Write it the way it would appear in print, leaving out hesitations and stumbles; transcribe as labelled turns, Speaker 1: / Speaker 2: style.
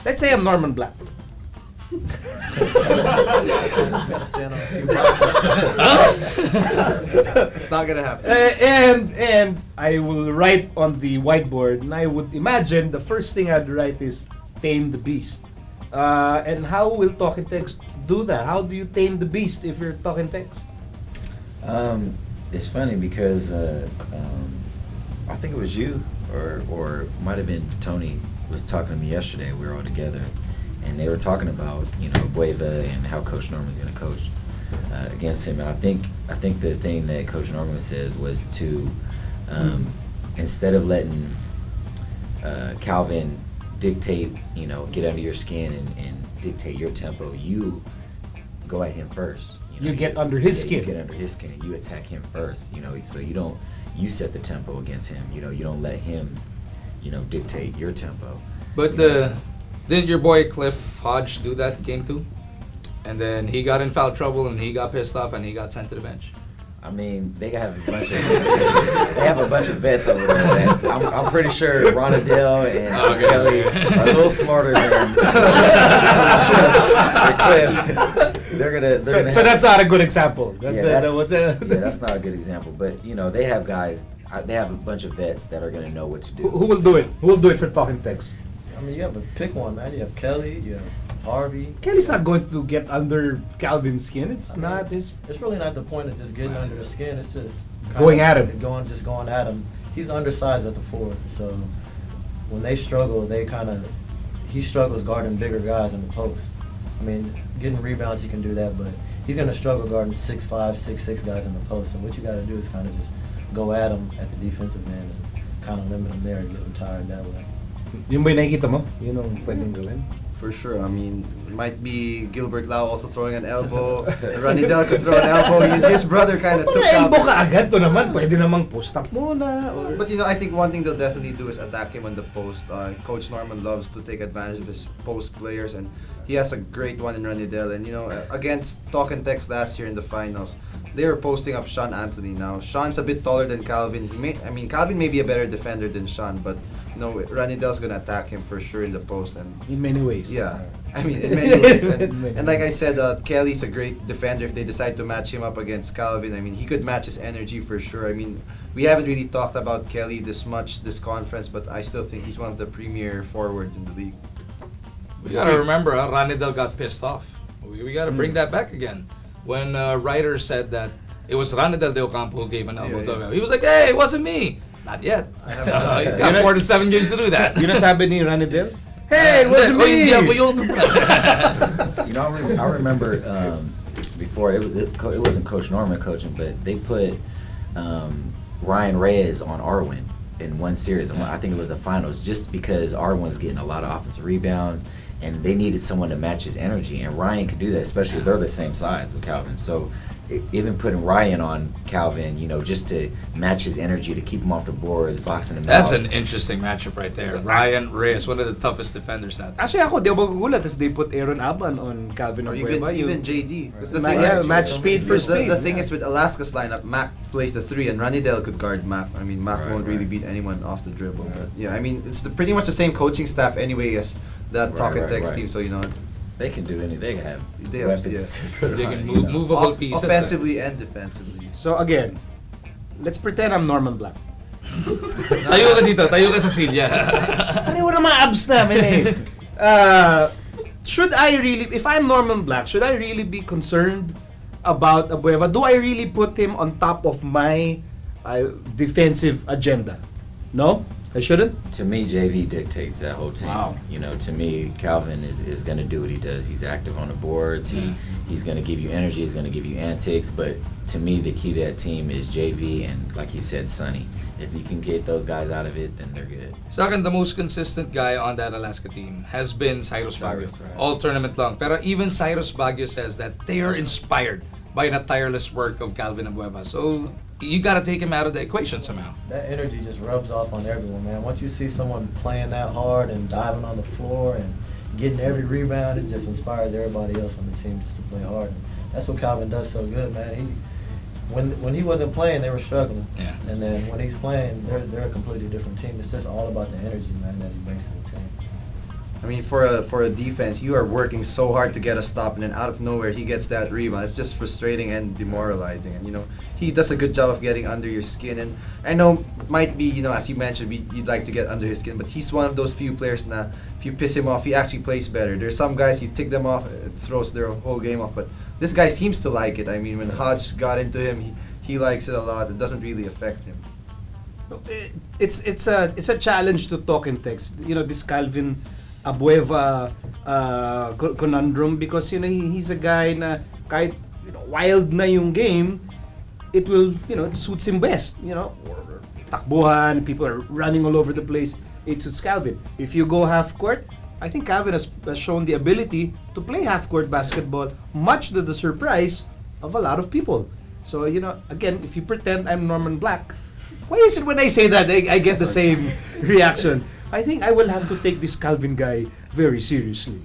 Speaker 1: Let's say I'm Norman Black.
Speaker 2: Gotta stand on a few boxes.
Speaker 3: It's not gonna happen.
Speaker 1: And I will write on the whiteboard, and I would imagine the first thing I'd write is tame the beast. And how will talking text do that? How do you tame the beast if you're talking text?
Speaker 4: It's funny because I think it was you or might have been Tony was talking to me yesterday. We were all together, and they were talking about Bueva and how Coach Norman is going to coach against him. And I think the thing that Coach Norman says was to instead of letting Calvin dictate, get under your skin and dictate your tempo, you go at him first.
Speaker 1: You get under his skin.
Speaker 4: You get under his skin. You attack him first. So you set the tempo against him. You don't let him, dictate your tempo.
Speaker 3: But didn't your boy Cliff Hodge do that game 2? And then he got in foul trouble and he got pissed off and he got sent to the bench.
Speaker 4: I mean, they have a bunch of vets over there. Man. I'm pretty sure Ronadell and Kelly are a little smarter than Cliff.
Speaker 1: So that's not a good example.
Speaker 4: That's not a good example. But they have guys. They have a bunch of vets that are gonna know what to do.
Speaker 1: Who will do it? Who will do it for talking text?
Speaker 2: I mean, you have to pick one, man. You have Kelly, you have Harvey.
Speaker 1: Kelly's not going to get under Calvin's skin. It's
Speaker 2: really not the point of just getting under his skin. It's just
Speaker 1: going at him.
Speaker 2: Going at him. He's undersized at the 4, so when they struggle, he struggles guarding bigger guys in the post. I mean, getting rebounds, he can do that, but he's gonna struggle guarding 6'5", 6'6" guys in the post. So what you got to do is kind of just go at him at the defensive end and kind of limit him there and get him tired that way.
Speaker 1: Yung ba nakikita mo? Yun ang pwedeng gawin?
Speaker 5: For sure. I mean, it might be Gilbert Lau also throwing an elbow. Ranidel could throw an elbow. His brother kind of took out.
Speaker 1: Elbow ka agad to naman. Pwede namang post up muna.
Speaker 5: But I think one thing they'll definitely do is attack him on the post. Coach Norman loves to take advantage of his post players, and he has a great one in Ranidel. And against Talk and Text last year in the finals, they were posting up Sean Anthony. Now Sean's a bit taller than Calvin. Calvin may be a better defender than Sean, but Ranidel's gonna attack him for sure in the post, and
Speaker 1: in many ways.
Speaker 5: Yeah, I mean in many ways. And like I said, Kelly's a great defender. If they decide to match him up against Calvin, I mean he could match his energy for sure. I mean we haven't really talked about Kelly this much this conference, but I still think he's one of the premier forwards in the league.
Speaker 3: We gotta remember, Ranidel got pissed off. We gotta bring that back again. When Ryder said that it was Ranidel de Ocampo who gave an elbow to him, he was like, "Hey, it wasn't me." Not yet. He's got 4 to 7 games to do that.
Speaker 1: Yun ang sabi ni Ranidel? Hey, it wasn't me!
Speaker 4: I remember before, it wasn't Coach Norman coaching, but they put Ryan Reyes on Arwin in one series. I think it was the finals, just because Arwin's getting a lot of offensive rebounds, and they needed someone to match his energy, and Ryan could do that, especially if they're the same size with Calvin. So even putting Ryan on Calvin, just to match his energy, to keep him off the boards, boxing him
Speaker 3: That's
Speaker 4: out.
Speaker 3: an interesting matchup right there. Ryan Reyes, one of the toughest defenders out there.
Speaker 1: Actually, di ako magugulat if they put Aaron Aban on Calvin or
Speaker 5: even JD.
Speaker 1: Match speed for speed.
Speaker 5: The thing is with Alaska's lineup, Mac plays the 3, and Ranidel could guard Mac. I mean, Mac won't really beat anyone off the dribble. Right. But yeah, I mean, it's pretty much the same coaching staff anyway as that Talk and Text team. So
Speaker 4: they can do anything. They have weapons.
Speaker 3: They can move movable pieces.
Speaker 5: Offensively and defensively.
Speaker 1: So again, let's pretend I'm Norman Black.
Speaker 3: Tayo ka dito. Tayo ka sa silya.
Speaker 1: Pareho na mga abs namin eh. Should I really, if I'm Norman Black, should I really be concerned about Abueva? Do I really put him on top of my defensive agenda? No? I shouldn't?
Speaker 4: To me, JV dictates that whole team.
Speaker 1: Wow.
Speaker 4: To me, Calvin is going to do what he does. He's active on the boards. He's going to give you energy. He's going to give you antics. But to me, the key to that team is JV and, like he said, Sonny. If you can get those guys out of it, then they're good.
Speaker 3: Second, the most consistent guy on that Alaska team has been Cyrus Baguio. Right. All tournament long. Pero even Cyrus Baguio says that they are inspired by the tireless work of Calvin Abueva. So you got to take him out of the equation somehow.
Speaker 2: That energy just rubs off on everyone, man. Once you see someone playing that hard and diving on the floor and getting every rebound, it just inspires everybody else on the team just to play hard. And that's what Calvin does so good, man. when he wasn't playing, they were struggling.
Speaker 3: Yeah.
Speaker 2: And then when he's playing, they're a completely different team. It's just all about the energy, man, that he brings to the team.
Speaker 5: I mean, for a defense, you are working so hard to get a stop, and then out of nowhere he gets that rebound. It's just frustrating and demoralizing. And he does a good job of getting under your skin. And I know it might be, as you mentioned, you'd like to get under his skin, but he's one of those few players now. If you piss him off, he actually plays better. There's some guys you tick them off, it throws their whole game off. But this guy seems to like it. I mean, when Hodge got into him, he likes it a lot. It doesn't really affect him.
Speaker 1: It's a challenge to talk and text. This Calvin Abueva conundrum, because he's a guy na kahit wild na yung game, it will it suits him best. Takbuhan, people are running all over the place. It suits Calvin. If you go half court, I think Calvin has shown the ability to play half court basketball, much to the surprise of a lot of people. So again, if you pretend I'm Norman Black, why is it when I say that I get the same reaction? I think I will have to take this Calvin guy very seriously.